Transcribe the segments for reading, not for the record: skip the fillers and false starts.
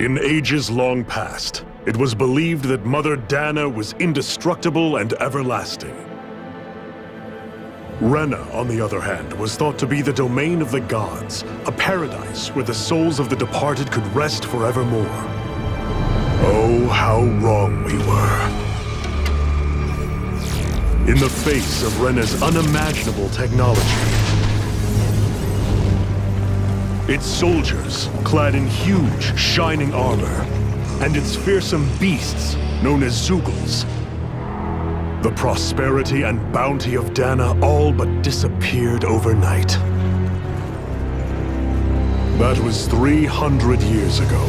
In ages long past, it was believed that Mother Dana was indestructible and everlasting. Rena, on the other hand, was thought to be the domain of the gods, a paradise where the souls of the departed could rest forevermore. Oh, how wrong we were. In the face of Rena's unimaginable technology, its soldiers, clad in huge, shining armor, and its fearsome beasts, known as Zeugles. The prosperity and bounty of Dana all but disappeared overnight. That was 300 years ago.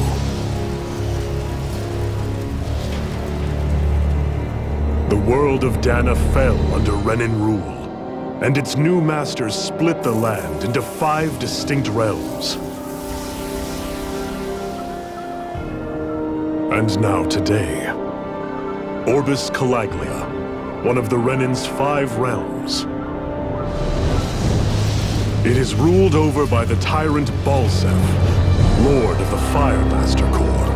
The world of Dana fell under Renan rule, and its new masters split the land into 5 distinct realms. And now today, Orbis Calaglia, one of the Renan's 5 realms. It is ruled over by the tyrant Balsef, Lord of the Firemaster Corps.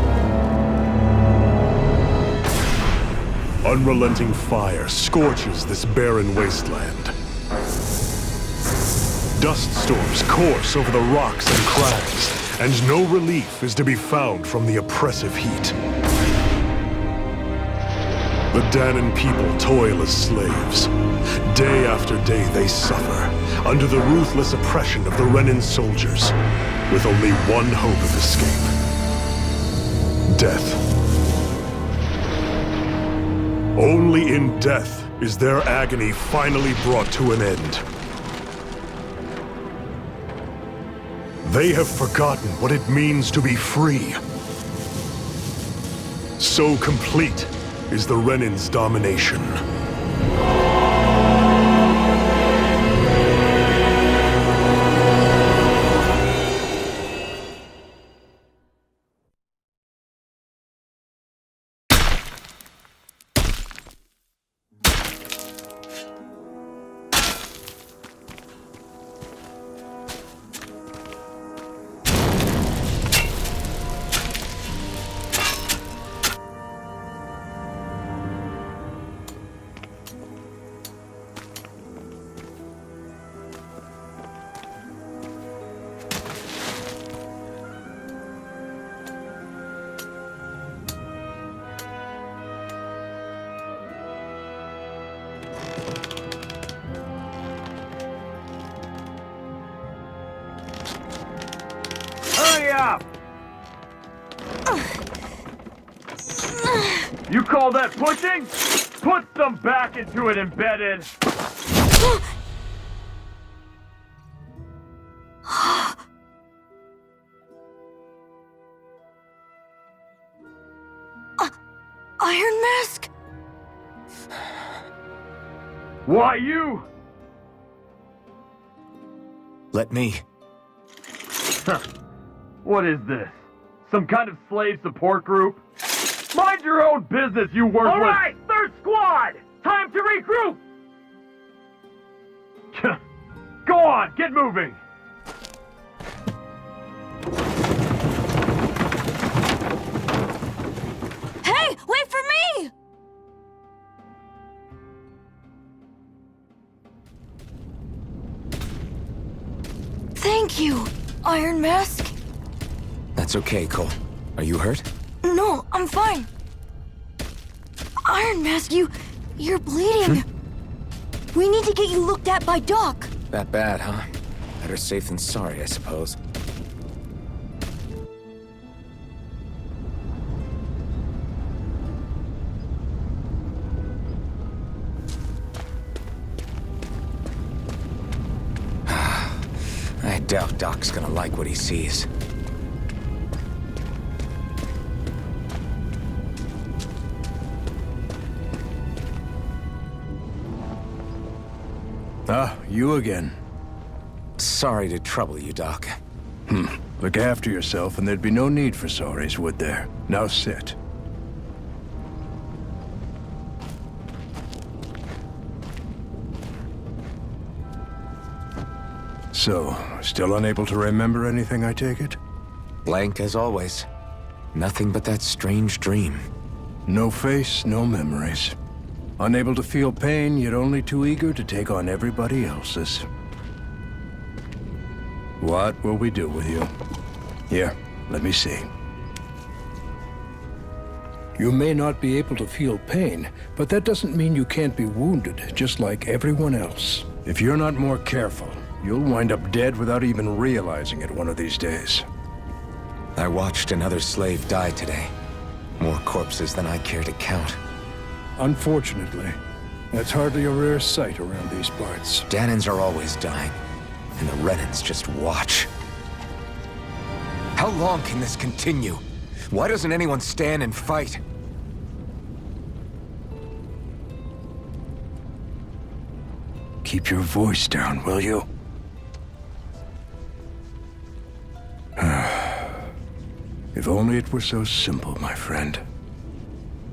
Unrelenting fire scorches this barren wasteland. Dust storms course over the rocks and crags, and no relief is to be found from the oppressive heat. The Danan people toil as slaves. Day after day they suffer, under the ruthless oppression of the Renan soldiers, with only one hope of escape: death. Only in death is their agony finally brought to an end. They have forgotten what it means to be free. So complete is the Renan's domination. Up! You call that pushing? Put some back into it, embedded! Iron Mask? Why you? Let me. Huh. What is this? Some kind of slave support group? Mind your own business, you worthless— All right, third squad! Time to regroup! Go on, get moving! Hey, wait for me! Thank you, Iron Mask. That's okay, Cole. Are you hurt? No, I'm fine. Iron Mask, you're bleeding. We need to get you looked at by Doc. That bad, huh? Better safe than sorry, I suppose. I doubt Doc's gonna like what he sees. Ah, you again. Sorry to trouble you, Doc. Look after yourself and there'd be no need for sorries, would there? Now sit. So, still unable to remember anything, I take it? Blank as always. Nothing but that strange dream. No face, no memories. Unable to feel pain, yet only too eager to take on everybody else's. What will we do with you? Here, let me see. You may not be able to feel pain, but that doesn't mean you can't be wounded, just like everyone else. If you're not more careful, you'll wind up dead without even realizing it one of these days. I watched another slave die today. More corpses than I care to count. Unfortunately, that's hardly a rare sight around these parts. Danans are always dying, and the Renans just watch. How long can this continue? Why doesn't anyone stand and fight? Keep your voice down, will you? If only it were so simple, my friend.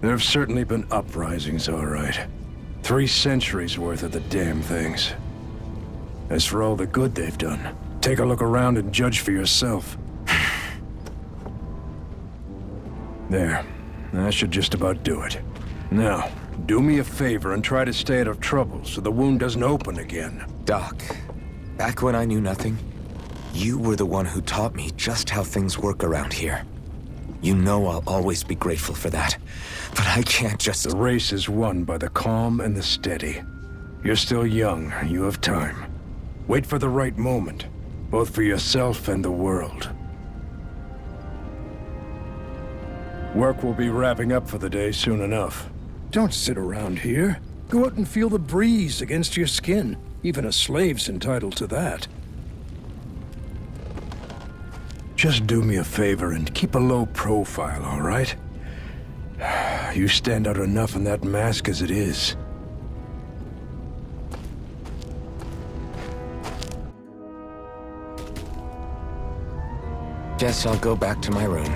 There have certainly been uprisings, all right. 3 centuries worth of the damn things. As for all the good they've done, take a look around and judge for yourself. There. That should just about do it. Now, do me a favor and try to stay out of trouble so the wound doesn't open again. Doc, back when I knew nothing, you were the one who taught me just how things work around here. You know I'll always be grateful for that, but I can't just... The race is won by the calm and the steady. You're still young, you have time. Wait for the right moment, both for yourself and the world. Work will be wrapping up for the day soon enough. Don't sit around here. Go out and feel the breeze against your skin. Even a slave's entitled to that. Just do me a favor and keep a low profile, all right? You stand out enough in that mask as it is. Guess I'll go back to my room.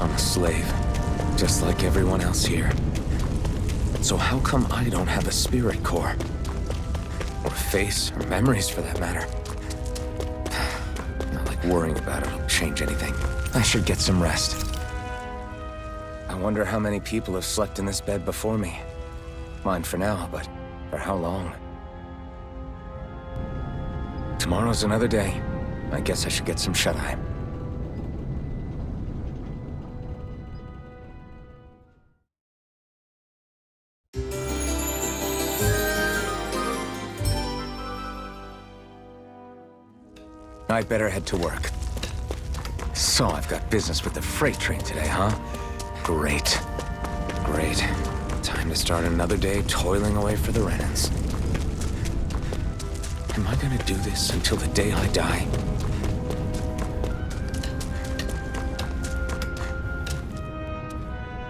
I'm a slave, just like everyone else here. So how come I don't have a spirit core? Or a face, or memories for that matter? Not like worrying about it will change anything. I should get some rest. I wonder how many people have slept in this bed before me. Mine for now, but for how long? Tomorrow's another day. I guess I should get some shut-eye. I'd better head to work. So I've got business with the freight train today, huh? Great. Great. Time to start another day toiling away for the Renans. Am I gonna do this until the day I die?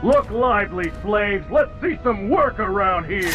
Look lively, slaves! Let's see some work around here!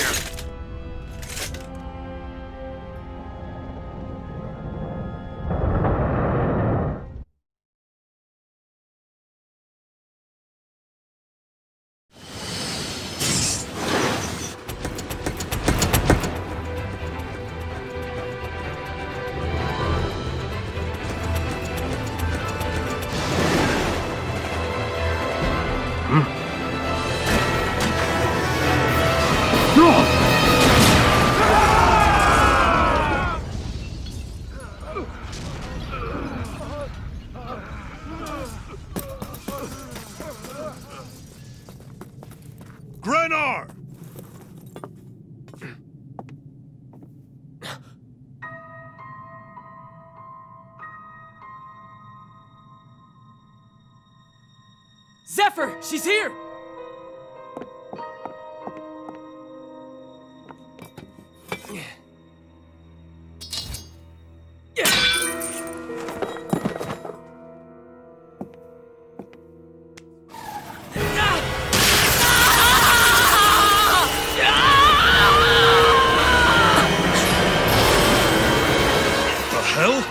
Grenar! Zephyr! She's here! The hell?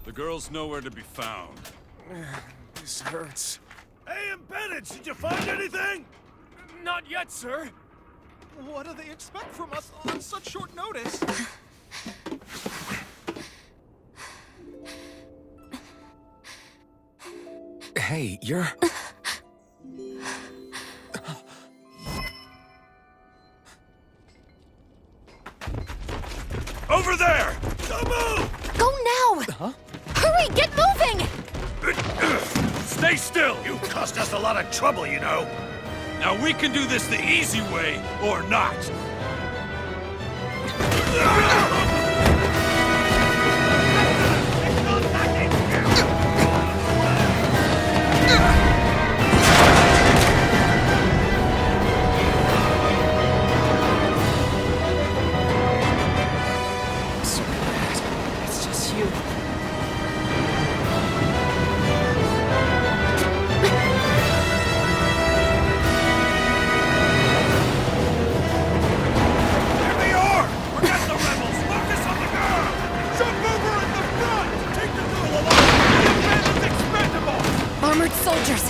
The girl's nowhere to be found. This hurts. Hey, Embedded, did you find anything? Not yet, sir. What do they expect from us on such short notice? Hey, you're... Over there! Don't move! Go now! Huh? Hurry, get moving! Stay still! You caused us a lot of trouble, you know. Now we can do this the easy way, or not. So bad. It's just you. Here they are! Forget the rebels! Focus on the girl! Jump over in the front! Take the girl along! The man is expendable! Armored soldiers!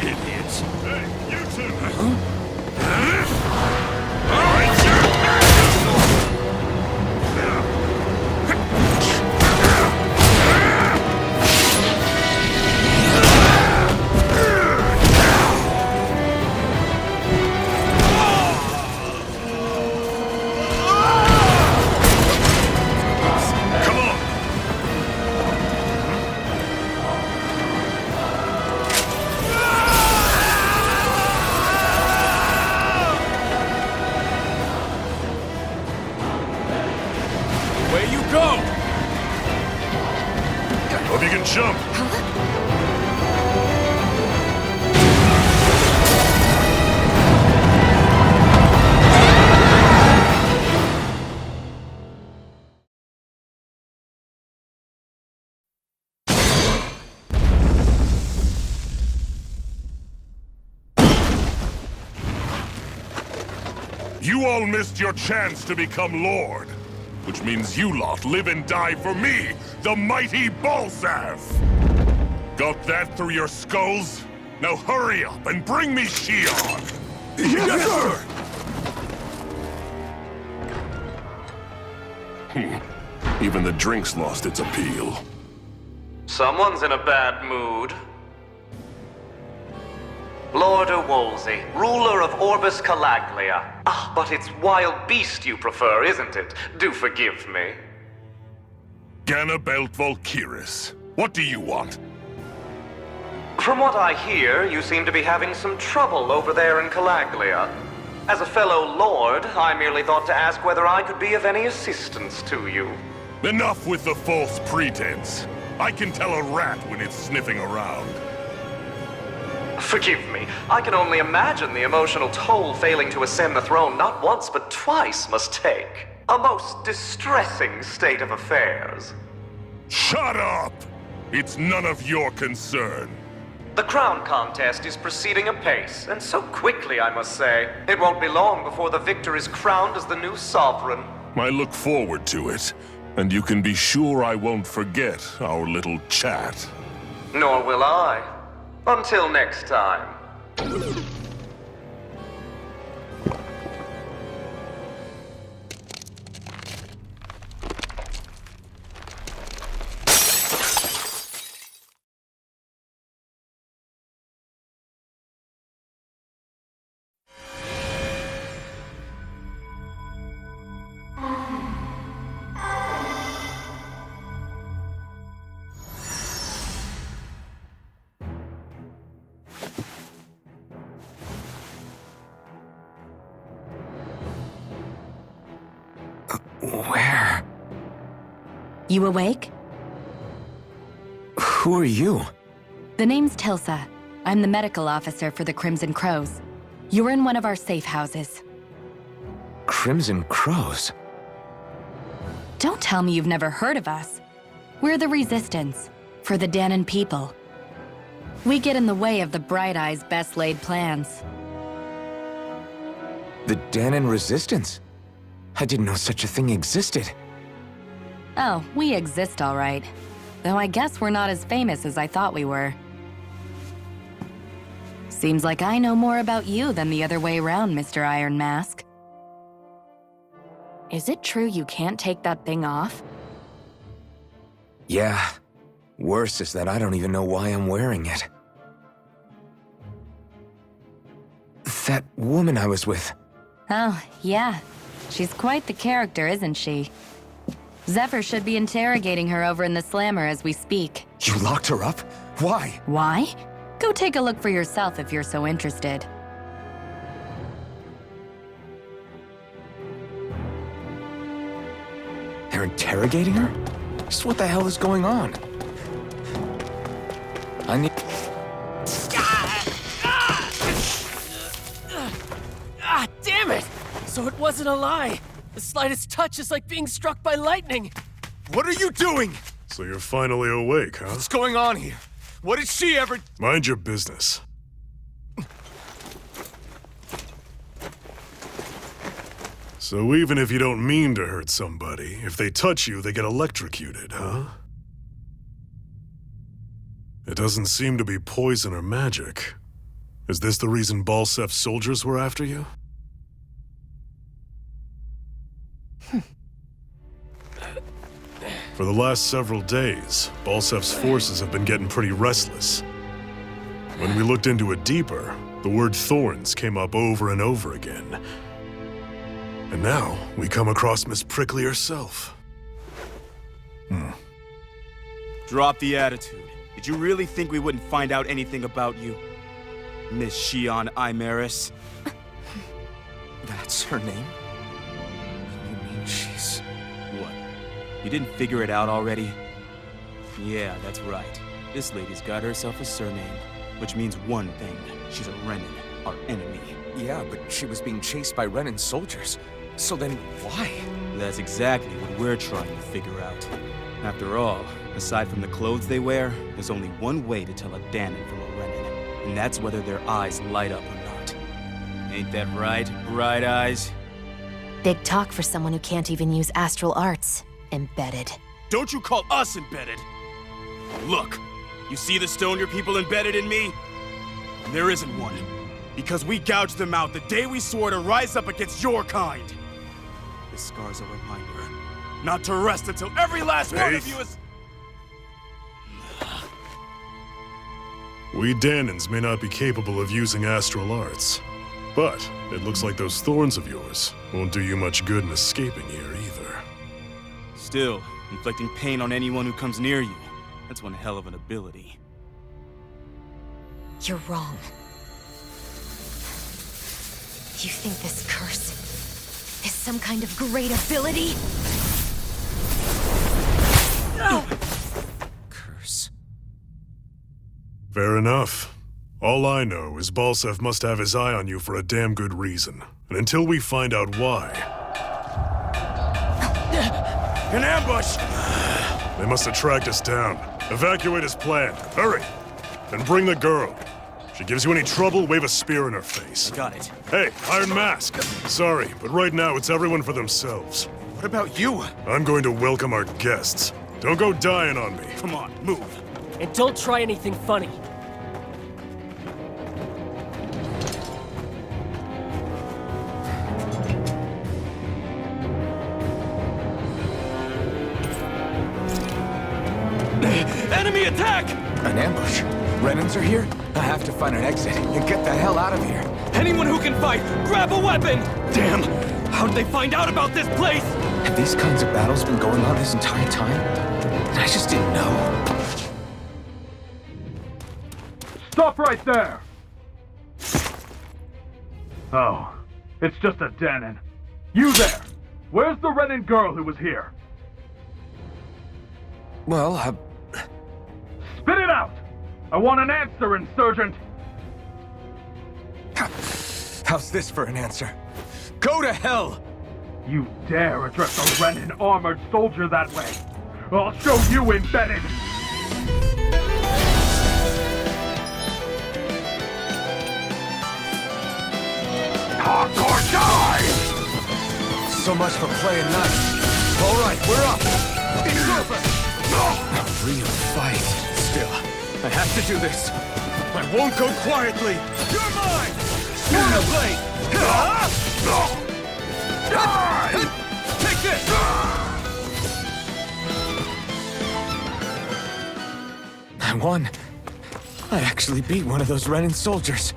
Idiots! Hey, you two! Come on! Where you go? Hope you can jump! You all missed your chance to become Lord. Which means you lot live and die for me, the mighty Balsav! Got that through your skulls? Now hurry up and bring me Shion! Yes, sir! Even the drink's lost its appeal. Someone's in a bad mood. Lord Wolsey, ruler of Orbis Calaglia. Ah, but it's wild beast you prefer, isn't it? Do forgive me. Ganabelt Volkiris, what do you want? From what I hear, you seem to be having some trouble over there in Calaglia. As a fellow lord, I merely thought to ask whether I could be of any assistance to you. Enough with the false pretense. I can tell a rat when it's sniffing around. Forgive me, I can only imagine the emotional toll failing to ascend the throne not once but twice must take. A most distressing state of affairs. Shut up! It's none of your concern. The crown contest is proceeding apace, and so quickly, I must say. It won't be long before the victor is crowned as the new sovereign. I look forward to it, and you can be sure I won't forget our little chat. Nor will I. Until next time. Where? You awake? Who are you? The name's Tilsa. I'm the medical officer for the Crimson Crows. You're in one of our safe houses. Crimson Crows? Don't tell me you've never heard of us. We're the Resistance, for the Danon people. We get in the way of the Bright Eye's best-laid plans. The Danon Resistance? I didn't know such a thing existed. Oh, we exist all right. Though I guess we're not as famous as I thought we were. Seems like I know more about you than the other way around, Mr. Iron Mask. Is it true you can't take that thing off? Yeah. Worse is that I don't even know why I'm wearing it. That woman I was with. Oh, yeah. She's quite the character, isn't she? Zephyr should be interrogating her over in the Slammer as we speak. You locked her up? Why? Why? Go take a look for yourself if you're so interested. They're interrogating her? Just what the hell is going on? I need... Ah, damn it! So it wasn't a lie. The slightest touch is like being struck by lightning. What are you doing? So you're finally awake, huh? What's going on here? What did she ever... Mind your business. So even if you don't mean to hurt somebody, if they touch you, they get electrocuted, huh? It doesn't seem to be poison or magic. Is this the reason Balsef's soldiers were after you? For the last several days, Balsef's forces have been getting pretty restless. When we looked into it deeper, the word thorns came up over and over again. And now, we come across Miss Prickly herself. Drop the attitude. Did you really think we wouldn't find out anything about you? Miss Shion Imaris? That's her name? You mean she's... What? You didn't figure it out already? Yeah, that's right. This lady's got herself a surname, which means one thing. She's a Renin, our enemy. Yeah, but she was being chased by Renin soldiers. So then, why? That's exactly what we're trying to figure out. After all, aside from the clothes they wear, there's only one way to tell a Danon from a Renin, and that's whether their eyes light up or not. Ain't that right, Bright Eyes? Big talk for someone who can't even use astral arts. Embedded. Don't you call us embedded! Look, you see the stone your people embedded in me? There isn't one. Because we gouged them out the day we swore to rise up against your kind. This scar's a reminder, not to rest until every last one of you is... We Danons may not be capable of using astral arts, but it looks like those thorns of yours won't do you much good in escaping here either. Still, inflicting pain on anyone who comes near you, that's one hell of an ability. You're wrong. You think this curse is some kind of great ability? Curse. Fair enough. All I know is Balsef must have his eye on you for a damn good reason. And until we find out why... An ambush! They must have tracked us down. Evacuate as planned. Hurry! And bring the girl. If she gives you any trouble, wave a spear in her face. Got it. Hey, Iron Mask! Sorry, but right now it's everyone for themselves. What about you? I'm going to welcome our guests. Don't go dying on me. Come on, move. And don't try anything funny. Enemy attack! An ambush? Renins are here? I have to find an exit and get the hell out of here. Anyone who can fight, grab a weapon! Damn! How did they find out about this place? Have these kinds of battles been going on this entire time? I just didn't know. Stop right there! Oh, it's just a Danon. You there! Where's the Renin girl who was here? Well, Spit it out! I want an answer, Insurgent! How's this for an answer? Go to hell! You dare address a Renin armored soldier that way? I'll show you, Embedded! Hardcore die! So much for playing nice. All right, we're up. It's over. A real fight. Still, I have to do this. I won't go quietly. You're mine. Sword blade. Take this. I won. I actually beat one of those Renin soldiers.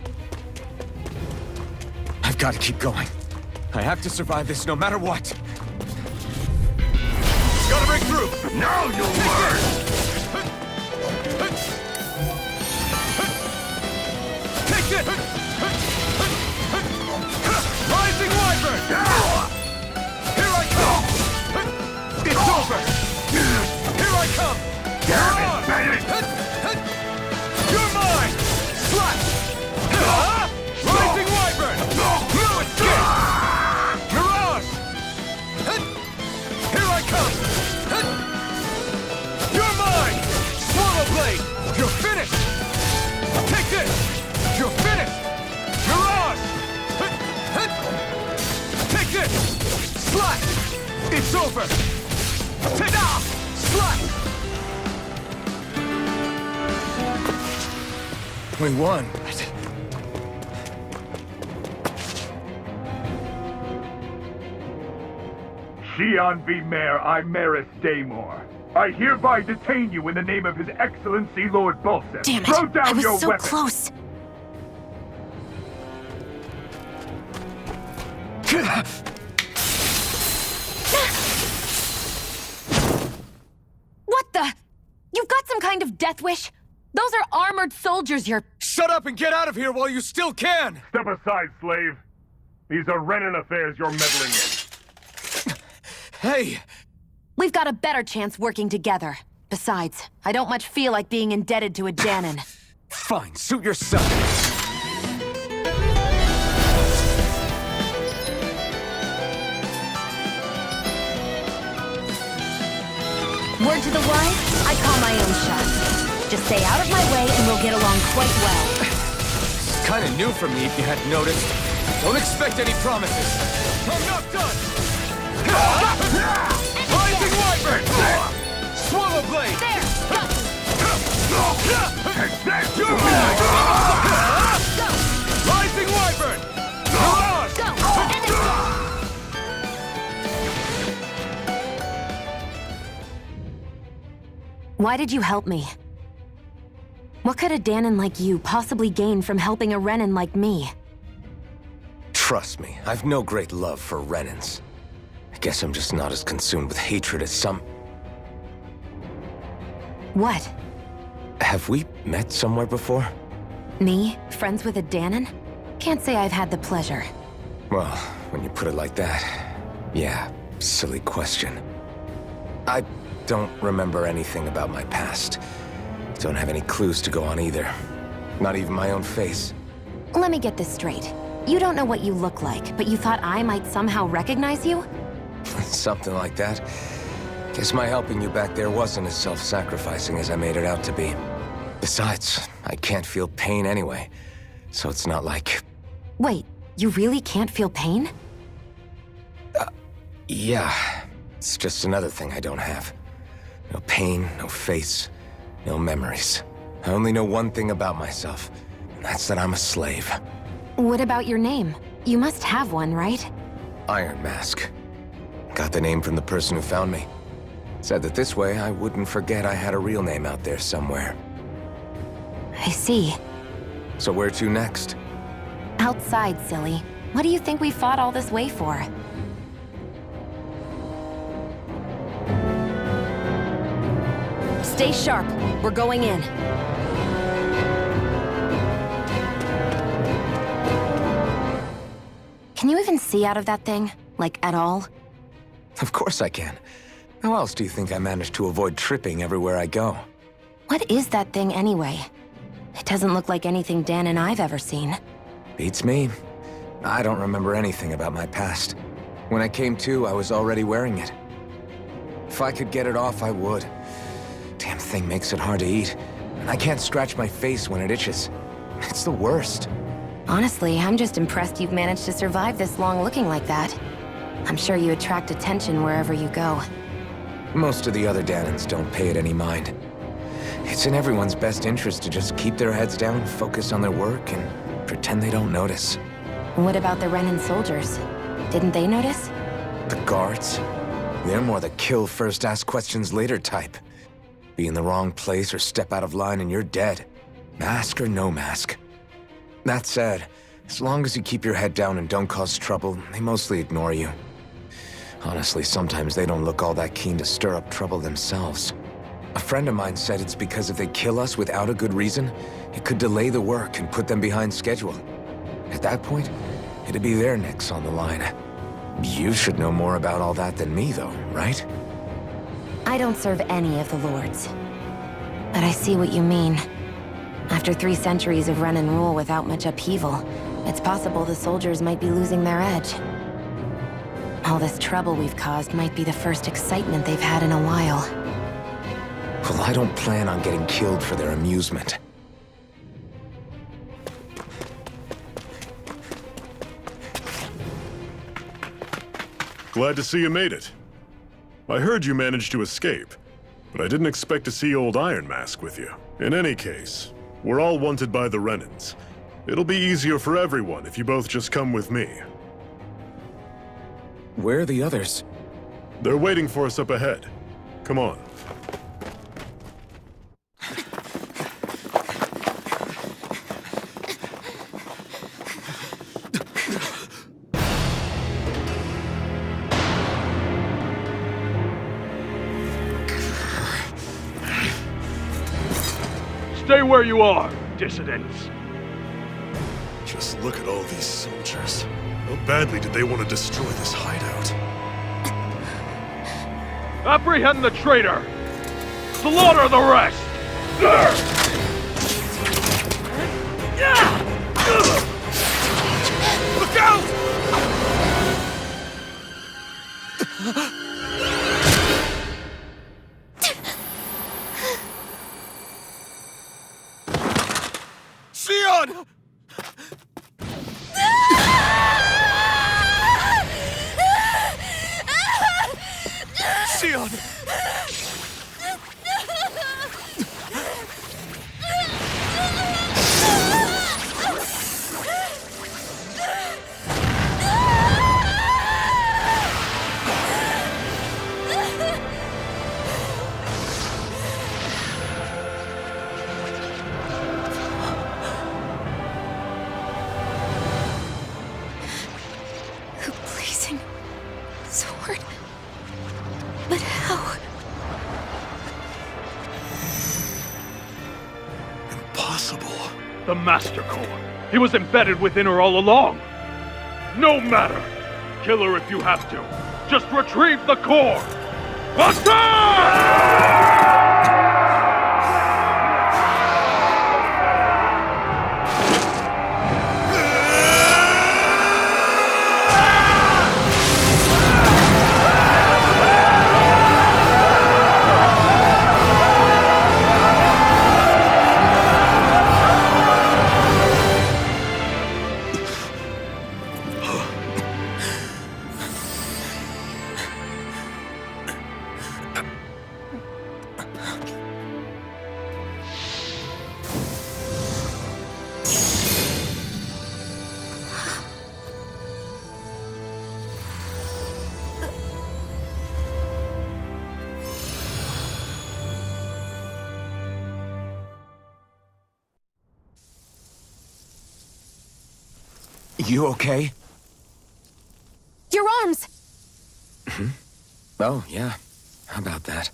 I've got to keep going. I have to survive this no matter what. Gotta break through! Now you'll learn! Take this! Rising Wyvern! Here I come! It's over! Here I come! Damn it, Bennett! You're mine! Slash! Rising Wyvern! Fluid Skin! Mirage! Here I come! You're mine! Swallow Blade! You're finished! Take this! You're finished! Mirage! Take this! Slash! It's over! Ta-da! Slash! We won. Xi'an v. Mayor Imaris Daymore. I hereby detain you in the name of His Excellency Lord Bolseth. Damn it! Throw down I was your so weapon. close. What the? You've got some kind of death wish? Those are armored soldiers you're... Shut up and get out of here while you still can! Step aside, slave. These are Renin affairs you're meddling in. Hey! We've got a better chance working together. Besides, I don't much feel like being indebted to a Danon. Fine, suit yourself. Word to the wise, I call my own shots. Just stay out of my way and we'll get along quite well. It's kinda new for me if you hadn't noticed. Don't expect any promises. I'm not done! Rising Wyvern! Swallow Blade! There! Go! You're mine! Rising Wyvern! Mirage! Go! And then go! Why did you help me? What could a Danon like you possibly gain from helping a Renin like me? Trust me, I've no great love for Renins. I guess I'm just not as consumed with hatred as some... What? Have we met somewhere before? Me? Friends with a Danon? Can't say I've had the pleasure. Well, when you put it like that, yeah, silly question. I don't remember anything about my past. Don't have any clues to go on either. Not even my own face. Let me get this straight. You don't know what you look like, but you thought I might somehow recognize you? Something like that. Guess my helping you back there wasn't as self-sacrificing as I made it out to be. Besides, I can't feel pain anyway, so it's not like... Wait, you really can't feel pain? Yeah. It's just another thing I don't have. No pain, no face, no memories. I only know one thing about myself, and that's that I'm a slave. What about your name? You must have one, right? Iron Mask. Got the name from the person who found me. Said that this way I wouldn't forget I had a real name out there somewhere. I see. So where to next? Outside, silly. What do you think we fought all this way for? Stay sharp. We're going in. Can you even see out of that thing? Like, at all? Of course I can. How else do you think I managed to avoid tripping everywhere I go? What is that thing anyway? It doesn't look like anything Dan and I've ever seen. Beats me. I don't remember anything about my past. When I came to, I was already wearing it. If I could get it off, I would. Damn thing makes it hard to eat. And I can't scratch my face when it itches. It's the worst. Honestly, I'm just impressed you've managed to survive this long looking like that. I'm sure you attract attention wherever you go. Most of the other Danans don't pay it any mind. It's in everyone's best interest to just keep their heads down, focus on their work, and pretend they don't notice. What about the Renan soldiers? Didn't they notice? The guards? They're more the kill first, ask questions later type. Be in the wrong place or step out of line and you're dead. Mask or no mask. That said, as long as you keep your head down and don't cause trouble, they mostly ignore you. Honestly, sometimes they don't look all that keen to stir up trouble themselves. A friend of mine said it's because if they kill us without a good reason, it could delay the work and put them behind schedule. At that point, it'd be their necks on the line. You should know more about all that than me, though, right? I don't serve any of the lords. But I see what you mean. After 3 centuries of Renan rule without much upheaval, it's possible the soldiers might be losing their edge. All this trouble we've caused might be the first excitement they've had in a while. Well, I don't plan on getting killed for their amusement. Glad to see you made it. I heard you managed to escape, but I didn't expect to see old Iron Mask with you. In any case, we're all wanted by the Renans. It'll be easier for everyone if you both just come with me. Where are the others? They're waiting for us up ahead. Come on. Stay where you are, dissidents. Just look at all these soldiers. How badly did they want to destroy this hideout? Apprehend the traitor! Slaughter the rest! Look out! Sion! Sion! A blazing sword. But how? Impossible. The Master Core. He was embedded within her all along. No matter. Kill her if you have to. Just retrieve the core. Attack! You okay? Your arms! Oh, yeah. How about that?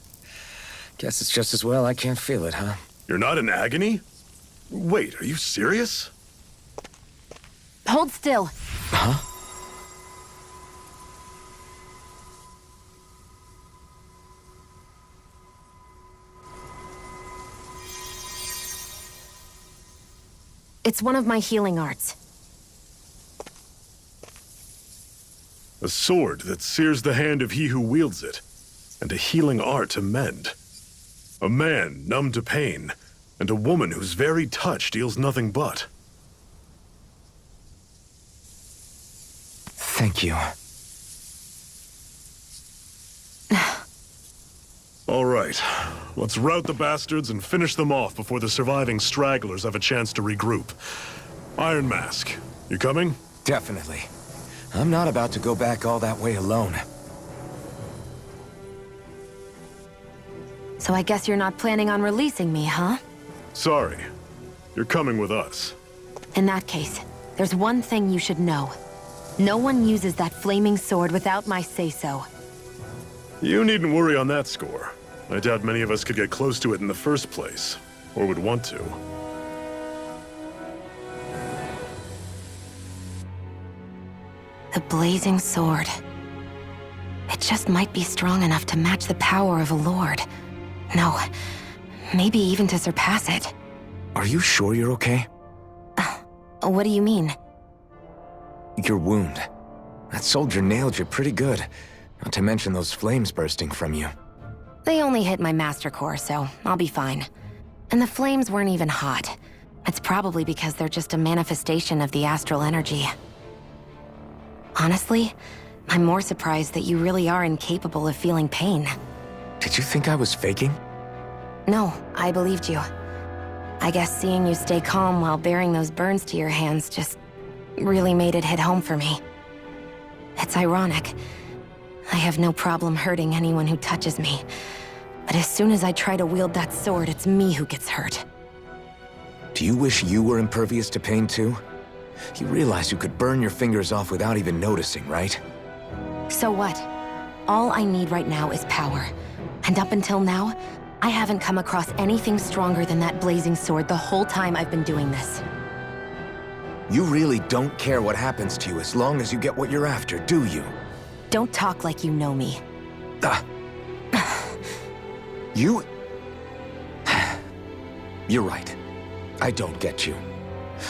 Guess it's just as well I can't feel it, huh? You're not in agony? Wait, are you serious? Hold still. Huh? It's one of my healing arts. A sword that sears the hand of he who wields it, and a healing art to mend. A man numb to pain, and a woman whose very touch deals nothing but. Thank you. All right, let's rout the bastards and finish them off before the surviving stragglers have a chance to regroup. Iron Mask, you coming? Definitely. I'm not about to go back all that way alone. So I guess you're not planning on releasing me, huh? Sorry, you're coming with us. In that case, there's one thing you should know. No one uses that flaming sword without my say-so. You needn't worry on that score. I doubt many of us could get close to it in the first place, or would want to. The blazing sword. It just might be strong enough to match the power of a lord. No, maybe even to surpass it. Are you sure you're okay? What do you mean? Your wound. That soldier nailed you pretty good. Not to mention those flames bursting from you. They only hit my master core, so I'll be fine. And the flames weren't even hot. It's probably because they're just a manifestation of the astral energy. Honestly, I'm more surprised that you really are incapable of feeling pain. Did you think I was faking? No, I believed you. I guess seeing you stay calm while bearing those burns to your hands just really made it hit home for me. It's ironic. I have no problem hurting anyone who touches me. But as soon as I try to wield that sword, it's me who gets hurt. Do you wish you were impervious to pain too? You realize you could burn your fingers off without even noticing, right? So what? All I need right now is power. And up until now, I haven't come across anything stronger than that blazing sword the whole time I've been doing this. You really don't care what happens to you as long as you get what you're after, do you? Don't talk like you know me. You... You're right. I don't get you.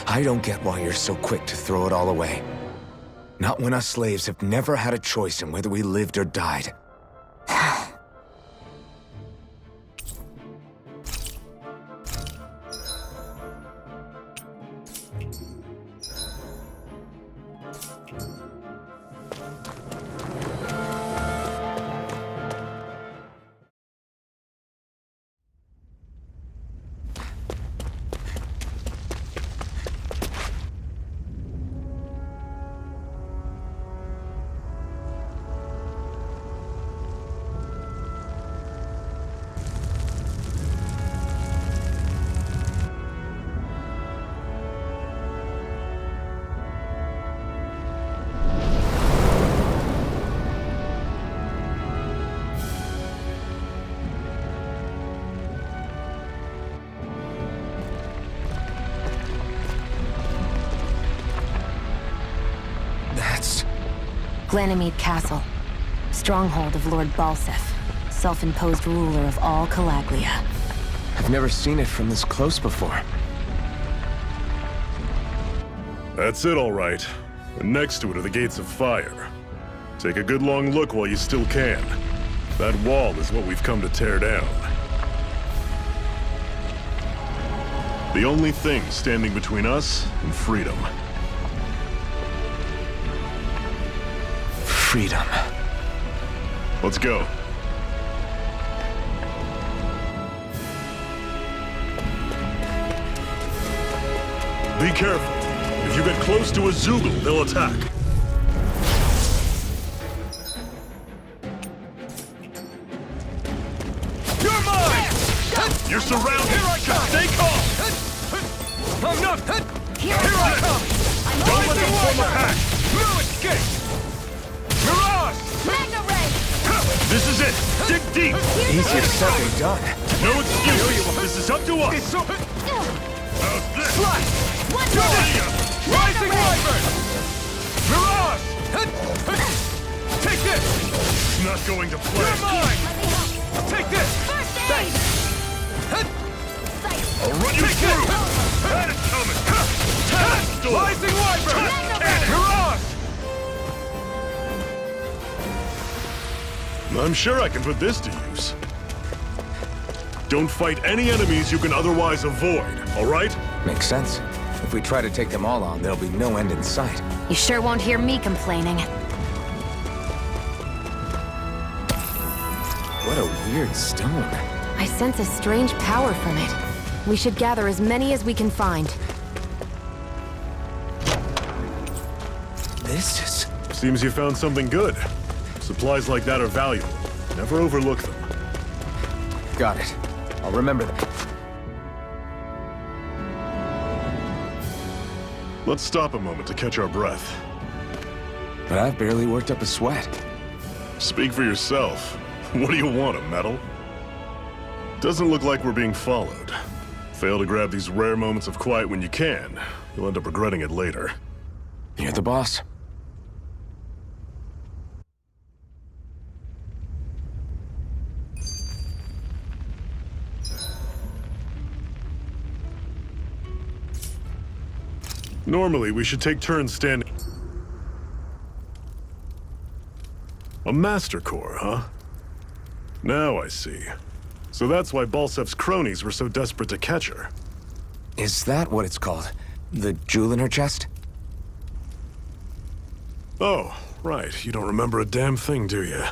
I don't get why you're so quick to throw it all away. Not when us slaves have never had a choice in whether we lived or died. Ganymede Castle, stronghold of Lord Balsef, self-imposed ruler of all Calaglia. I've never seen it from this close before. That's it, all right. And next to it are the gates of fire. Take a good long look while you still can. That wall is what we've come to tear down. The only thing standing between us and freedom. Freedom. Let's go. Be careful. If you get close to a Zoogle, they'll attack. You're mine! You're surrounded. Here I come! Stay calm. I'm not! Here I come! Don't let them form a pack. No escape! Mirage! Mega Ray! This is it. Dig deep. Easier said than done. No excuses. This is up to us. It's so... How's this? Slash! One Go more! ahead! Rising Wyvern! Mirage! Take this! It's not going to play. You're mine! Take this! First aid! I'll run you Take through. this! That is coming. I'm sure I can put this to use. Don't fight any enemies you can otherwise avoid, all right? Makes sense. If we try to take them all on, there'll be no end in sight. You sure won't hear me complaining. What a weird stone. I sense a strange power from it. We should gather as many as we can find. This is... Seems you found something good. Supplies like that are valuable. Never overlook them. Got it. I'll remember that. Let's stop a moment to catch our breath. But I've barely worked up a sweat. Speak for yourself. What do you want, a medal? Doesn't look like we're being followed. Fail to grab these rare moments of quiet when you can. You'll end up regretting it later. You're the boss. Normally, we should take turns standing. A Master Core, huh? Now I see. So that's why Balsef's cronies were so desperate to catch her. Is that what it's called? The jewel in her chest? Oh, right. You don't remember a damn thing, do you?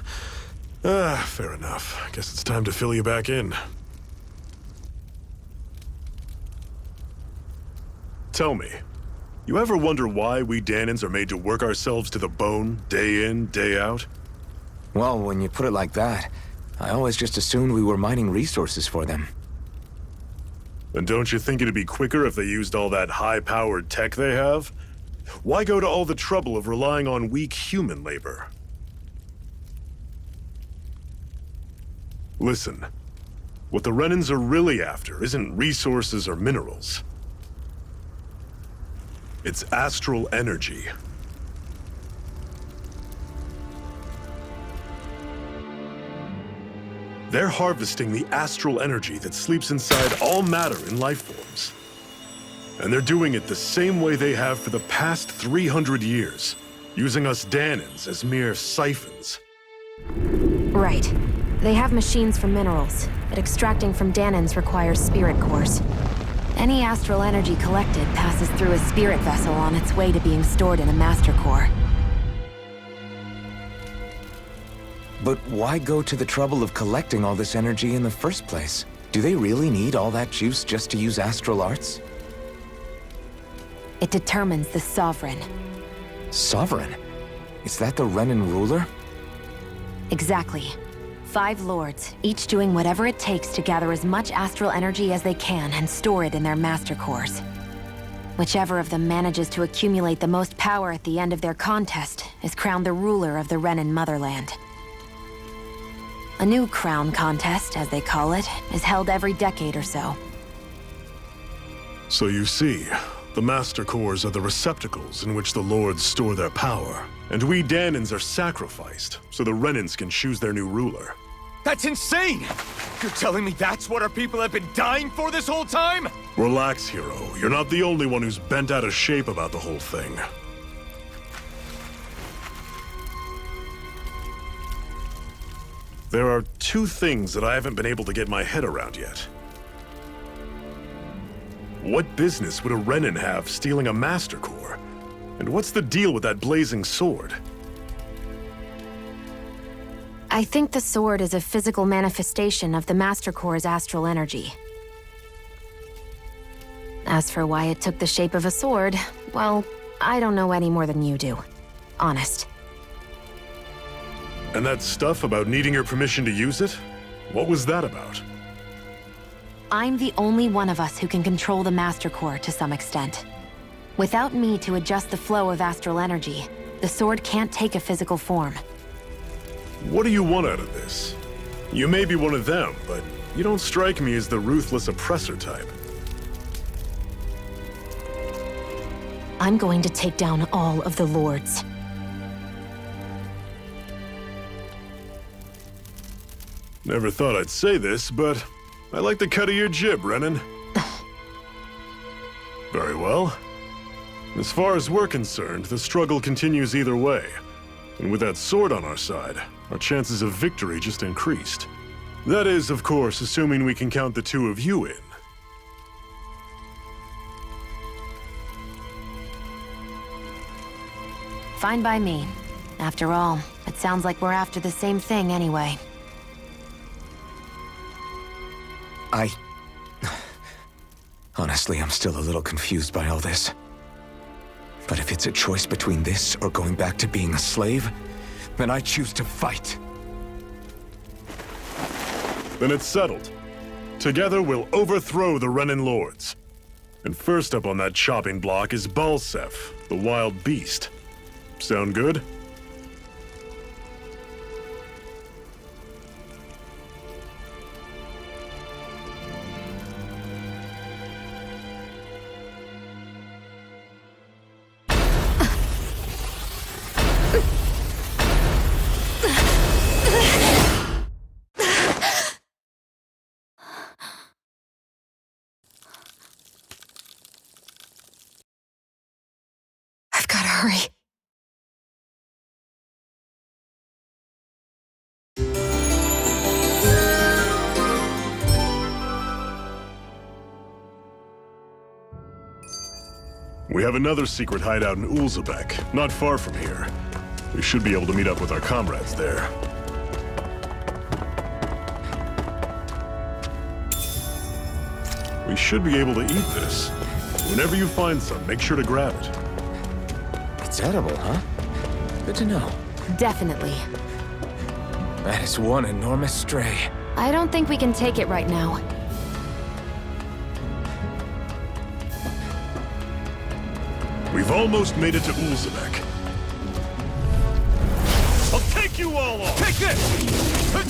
Fair enough. Guess it's time to fill you back in. Tell me, you ever wonder why we Danans are made to work ourselves to the bone, day in, day out? Well, when you put it like that, I always just assumed we were mining resources for them. And don't you think it'd be quicker if they used all that high-powered tech they have? Why go to all the trouble of relying on weak human labor? Listen, what the Renans are really after isn't resources or minerals. It's astral energy. They're harvesting the astral energy that sleeps inside all matter in life forms. And they're doing it the same way they have for the past 300 years, using us Danans as mere siphons. Right. They have machines for minerals, but extracting from Danans requires spirit cores. Any astral energy collected passes through a spirit vessel on its way to being stored in a master core. But why go to the trouble of collecting all this energy in the first place? Do they really need all that juice just to use astral arts? It determines the Sovereign. Sovereign? Is that the Renan ruler? Exactly. 5 lords, each doing whatever it takes to gather as much astral energy as they can and store it in their master cores. Whichever of them manages to accumulate the most power at the end of their contest is crowned the ruler of the Renan motherland. A new crown contest, as they call it, is held every decade or so. So you see, the Master Cores are the receptacles in which the Lords store their power. And we Danans are sacrificed, so the Renans can choose their new ruler. That's insane! You're telling me that's what our people have been dying for this whole time? Relax, hero. You're not the only one who's bent out of shape about the whole thing. There are 2 things that I haven't been able to get my head around yet. What business would a Renan have stealing a Master Core? And what's the deal with that blazing sword? I think the sword is a physical manifestation of the Master Core's astral energy. As for why it took the shape of a sword, well, I don't know any more than you do. Honest. And that stuff about needing your permission to use it? What was that about? I'm the only one of us who can control the Master Core to some extent. Without me to adjust the flow of astral energy, the sword can't take a physical form. What do you want out of this? You may be one of them, but you don't strike me as the ruthless oppressor type. I'm going to take down all of the lords. Never thought I'd say this, but I like the cut of your jib, Renan. Very well. As far as we're concerned, the struggle continues either way. And with that sword on our side, our chances of victory just increased. That is, of course, assuming we can count the two of you in. Fine by me. After all, it sounds like we're after the same thing anyway. Honestly, I'm still a little confused by all this. But if it's a choice between this or going back to being a slave, then I choose to fight. Then it's settled. Together we'll overthrow the Renin Lords. And first up on that chopping block is Balsef, the wild beast. Sound good? I've gotta hurry. We have another secret hideout in Ulzebek, not far from here. We should be able to meet up with our comrades there. We should be able to eat this. Whenever you find some, make sure to grab it. It's edible, huh? Good to know. Definitely. That is one enormous stray. I don't think we can take it right now. We've almost made it to Ulzebek. I'll take you all off! Take this!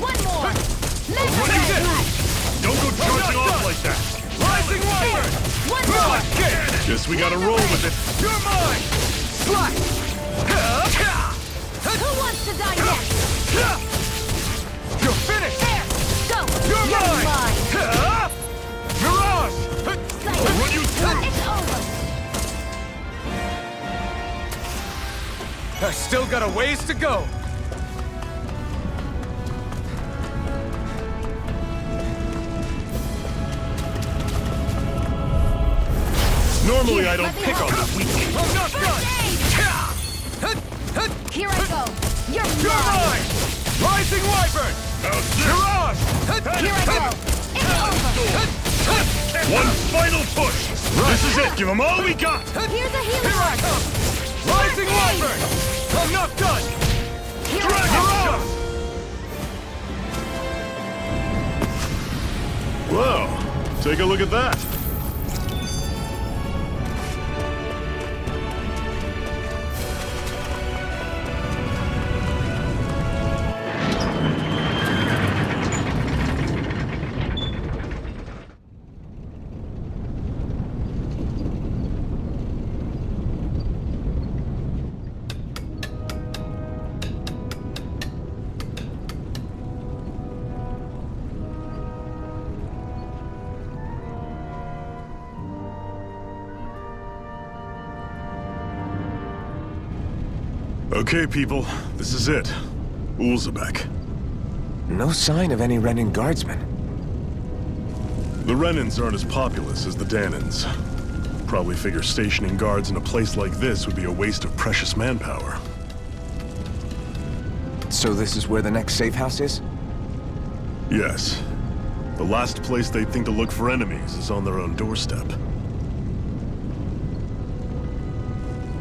One more! What is it? Don't go charging off like that! Rising Wyvern! One more! Guess we gotta roll with it. You're mine! Slice! Who wants to die next? You're finished! There! Go! You're mine! Mirage! I'll run you through! It's over! I still got a ways to go. Normally I don't pick on the weak. I'm not done! Here I go! You're You're mine! mine! Rising Wyvern! Mirage! Here I go! It's over! One final push! This is it! Give them all we got! Here's a healer! Here I come! Rising Wyvern! I'm not done! Mirage! Whoa! Take a look at that! Okay, people, this is it. Ulzebek. No sign of any Renin guardsmen. The Renins aren't as populous as the Danins. Probably figure stationing guards in a place like this would be a waste of precious manpower. So this is where the next safe house is? Yes. The last place they'd think to look for enemies is on their own doorstep.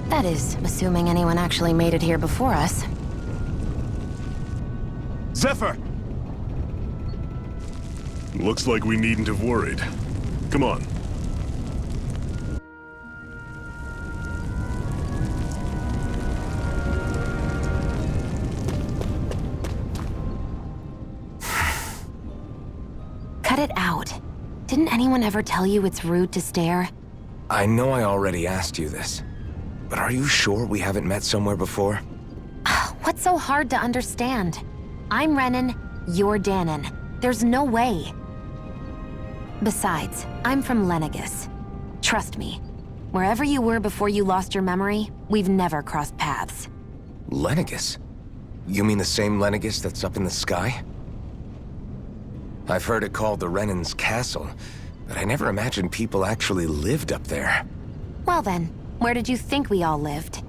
That is, assuming anyone actually made it here before us. Zephyr! Looks like we needn't have worried. Come on. Cut it out. Didn't anyone ever tell you it's rude to stare? I know I already asked you this, but are you sure we haven't met somewhere before? What's so hard to understand? I'm Renin, you're Danon. There's no way. Besides, I'm from Lenegis. Trust me, wherever you were before you lost your memory, we've never crossed paths. Lenegis? You mean the same Lenegis that's up in the sky? I've heard it called the Renan's Castle, but I never imagined people actually lived up there. Well then, where did you think we all lived?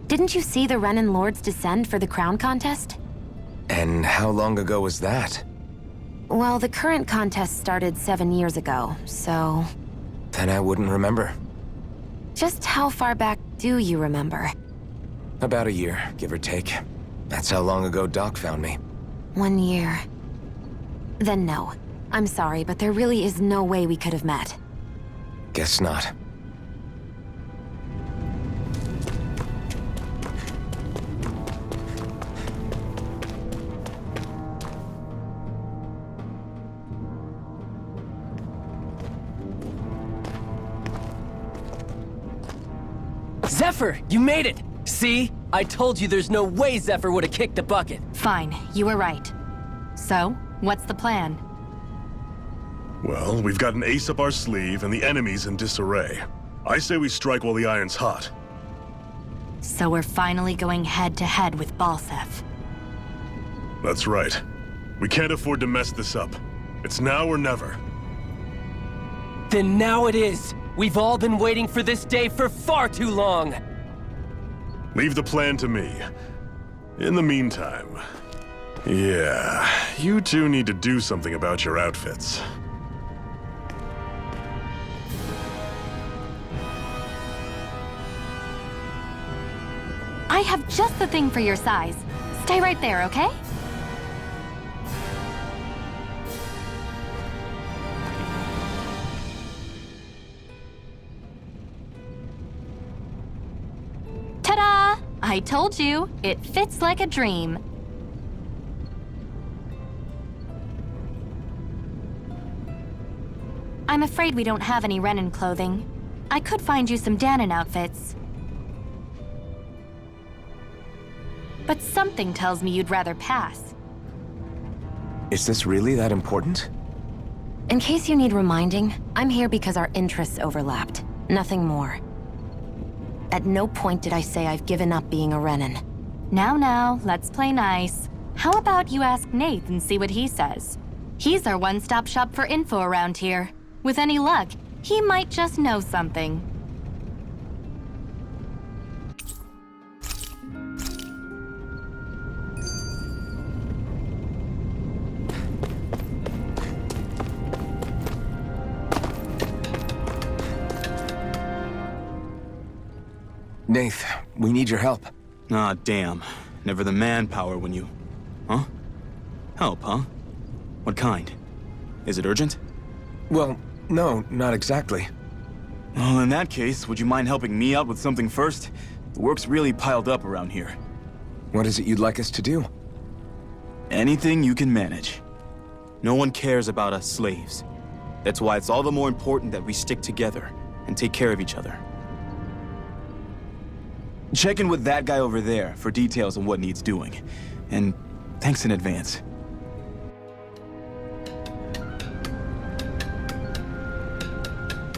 Didn't you see the Renan Lords descend for the crown contest? And how long ago was that? Well, the current contest started 7 years ago, so... Then I wouldn't remember. Just how far back do you remember? About a year, give or take. That's how long ago Doc found me. 1 year. Then no. I'm sorry, but there really is no way we could have met. Guess not. Zephyr, you made it! See? I told you there's no way Zephyr would have kicked the bucket. Fine, you were right. So, what's the plan? Well, we've got an ace up our sleeve and the enemy's in disarray. I say we strike while the iron's hot. So we're finally going head-to-head with Balseph. That's right. We can't afford to mess this up. It's now or never. Then now it is! We've all been waiting for this day for far too long! Leave the plan to me. In the meantime... Yeah, you two need to do something about your outfits. I have just the thing for your size. Stay right there, okay? Ta-da! I told you, it fits like a dream. I'm afraid we don't have any Renan clothing. I could find you some Danon outfits. But something tells me you'd rather pass. Is this really that important? In case you need reminding, I'm here because our interests overlapped. Nothing more. At no point did I say I've given up being a Renan. Now, let's play nice. How about you ask Nath and see what he says? He's our one-stop shop for info around here. With any luck, he might just know something. Nath, we need your help. Ah, damn. Never the manpower when you... Huh? Help, huh? What kind? Is it urgent? Well, no, not exactly. Well, in that case, would you mind helping me out with something first? The work's really piled up around here. What is it you'd like us to do? Anything you can manage. No one cares about us slaves. That's why it's all the more important that we stick together and take care of each other. Check in with that guy over there for details on what needs doing. And thanks in advance.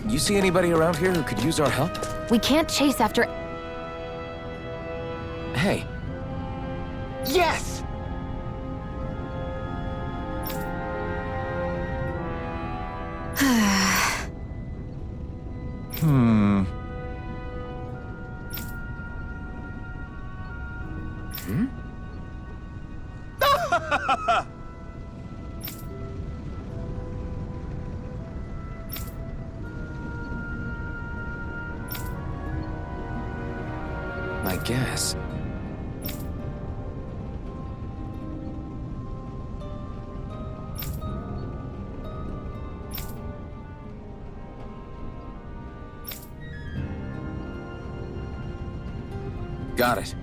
You see anybody around here who could use our help? We can't chase after... Hey. Yes! I guess. Got it.